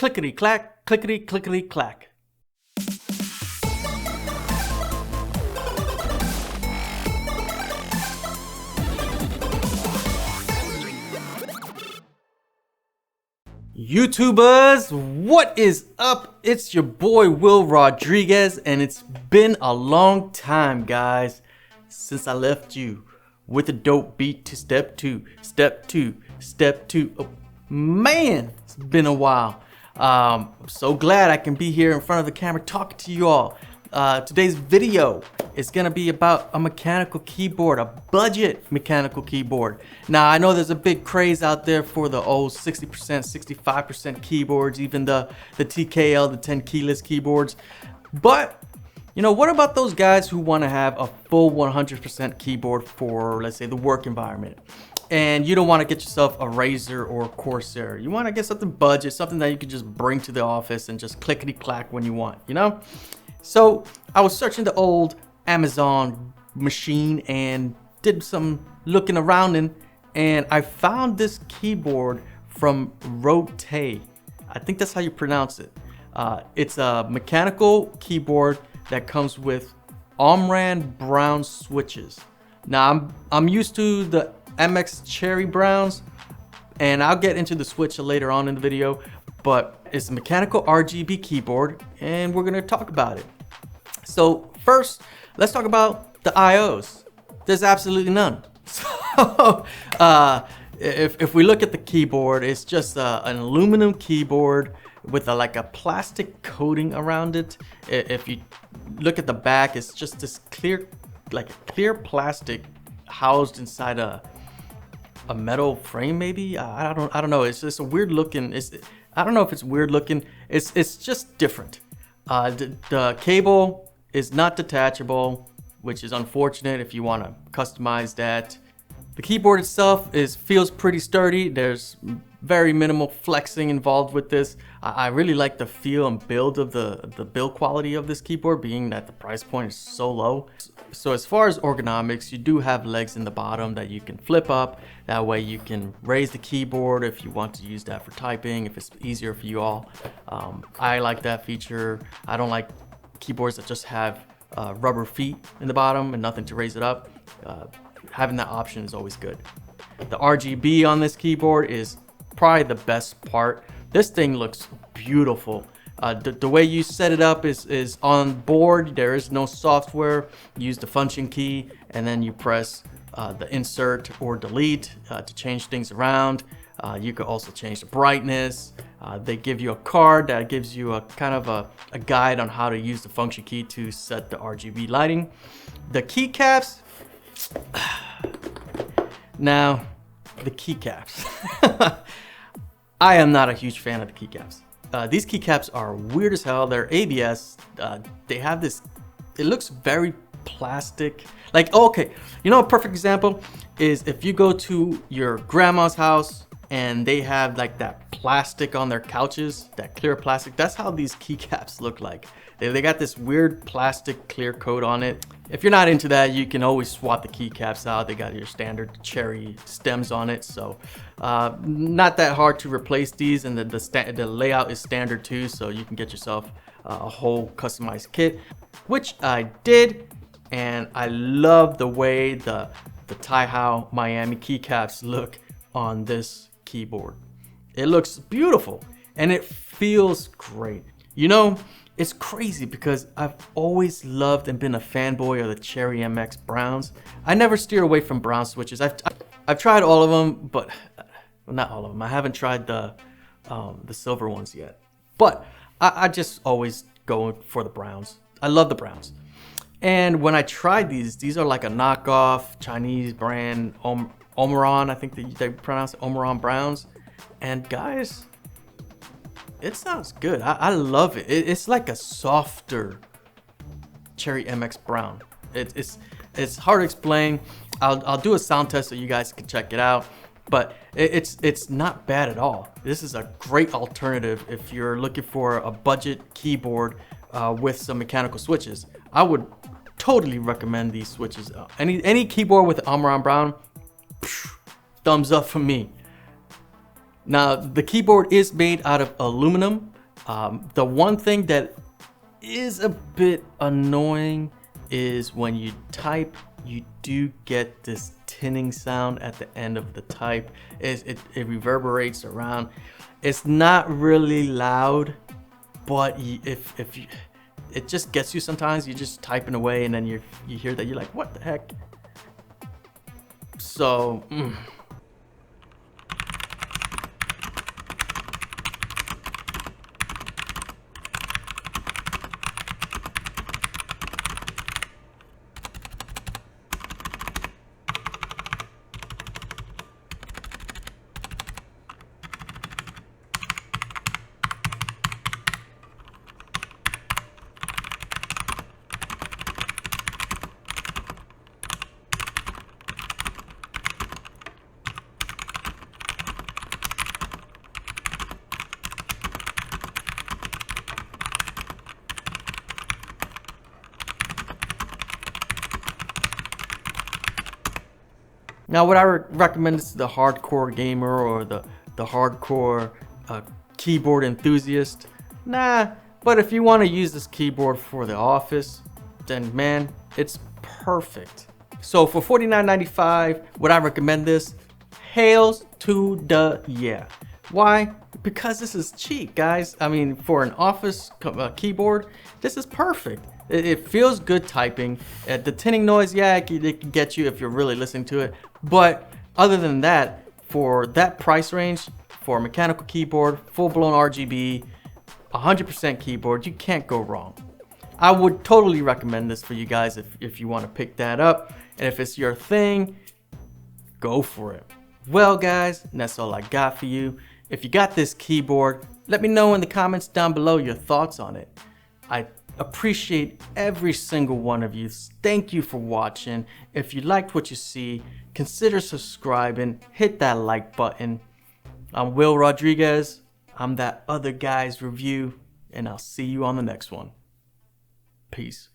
Clickety clack, clickety clickety clack. YouTubers, what is up? It's your boy Will Rodriguez, and it's been a long time, guys, since I left you with a dope beat to step two. Oh, man, it's been a while. I'm so glad I can be here in front of the camera talking to you all. Today's video is gonna be about a mechanical keyboard, a budget mechanical keyboard. Now, I know there's a big craze out there for the old 60%, 65% keyboards, even the TKL, the 10 keyless keyboards. But, you know, what about those guys who wanna have a full 100% keyboard for, let's say, the work environment? And you don't want to get yourself a Razer or Corsair. You want to get something budget, something that you can just bring to the office and just clickety clack when you want, you know? So I was searching the old Amazon machine and did some looking around and I found this keyboard from Rottay. I think that's how you pronounce it. It's a mechanical keyboard that comes with RGB Brown switches. Now I'm used to the MX Cherry Browns, and I'll get into the switch later on in the video, but it's a mechanical RGB keyboard and we're gonna talk about it. So first, let's talk about the IOs. There's absolutely none. So if we look at the keyboard, it's just an aluminum keyboard with like a plastic coating around it. If you look at the back, it's just this clear plastic housed inside a metal frame, maybe. I don't know. It's just a weird looking. I don't know if it's weird looking. It's just different. The cable is not detachable, which is unfortunate if you want to customize that. The keyboard itself feels pretty sturdy. There's very minimal flexing involved with this. I really like the feel and build of the build quality of this keyboard, being that the price point is so low. So as far as ergonomics, you do have legs in the bottom that you can flip up. That way you can raise the keyboard if you want to use that for typing, if it's easier for you all. I like that feature. I don't like keyboards that just have rubber feet in the bottom and nothing to raise it up. Having that option is always good. The RGB on this keyboard is probably the best part. This thing looks beautiful. The way you set it up is on board. There is no software. You use the function key and then you press the insert or delete to change things around. You could also change the brightness. They give you a card that gives you a kind of a guide on how to use the function key to set the RGB lighting. The keycaps. Now, the keycaps. I am not a huge fan of the keycaps. These keycaps are weird as hell. They're ABS. They have this, it looks very plastic. Like, okay, you know, a perfect example is if you go to your grandma's house and they have like that plastic on their couches, that clear plastic. That's how these keycaps look like. They got this weird plastic clear coat on it. If you're not into that, you can always swap the keycaps out. They got your standard cherry stems on it, so not that hard to replace these. And the layout is standard too, so you can get yourself a whole customized kit, which I did. And I love the way the Taihao Miami keycaps look on this keyboard. It looks beautiful and it feels great. You know, it's crazy because I've always loved and been a fanboy of the Cherry MX Browns. I never steer away from brown switches. I've tried all of them, but well, not all of them. I haven't tried the silver ones yet. But I just always go for the browns. I love the browns. And when I tried these are like a knockoff Chinese brand, Omron, I think they pronounce it Omron Browns. And guys, it sounds good. I love it. It's like a softer Cherry MX Brown. It's hard to explain. I'll do a sound test so you guys can check it out. But it's not bad at all. This is a great alternative if you're looking for a budget keyboard with some mechanical switches. I would totally recommend these switches. Any keyboard with Omron Brown, thumbs up for me. Now, the keyboard is made out of aluminum. The one thing that is a bit annoying is when you type, you do get this tinning sound at the end of the type. It reverberates around. It's not really loud, but if you, it just gets you sometimes. You're just typing away and then you hear that, you're like, what the heck? So, now, would I recommend this to the hardcore gamer or the hardcore keyboard enthusiast? Nah, but if you want to use this keyboard for the office, then man, it's perfect. So for $49.95, would I recommend this? Hails to the yeah. Why? Because this is cheap, guys. I mean, for an office keyboard, this is perfect. It feels good typing. The tinning noise, yeah, it can get you if you're really listening to it. But other than that, for that price range, for a mechanical keyboard, full-blown RGB, 100% keyboard, you can't go wrong. I would totally recommend this for you guys if you want to pick that up. And if it's your thing, go for it. Well, guys, that's all I got for you. If you got this keyboard, let me know in the comments down below your thoughts on it. I appreciate every single one of you. Thank you for watching. If you liked what you see, consider subscribing, hit that like button. I'm Will Rodriguez. I'm that other guy's review, and I'll see you on the next one. Peace.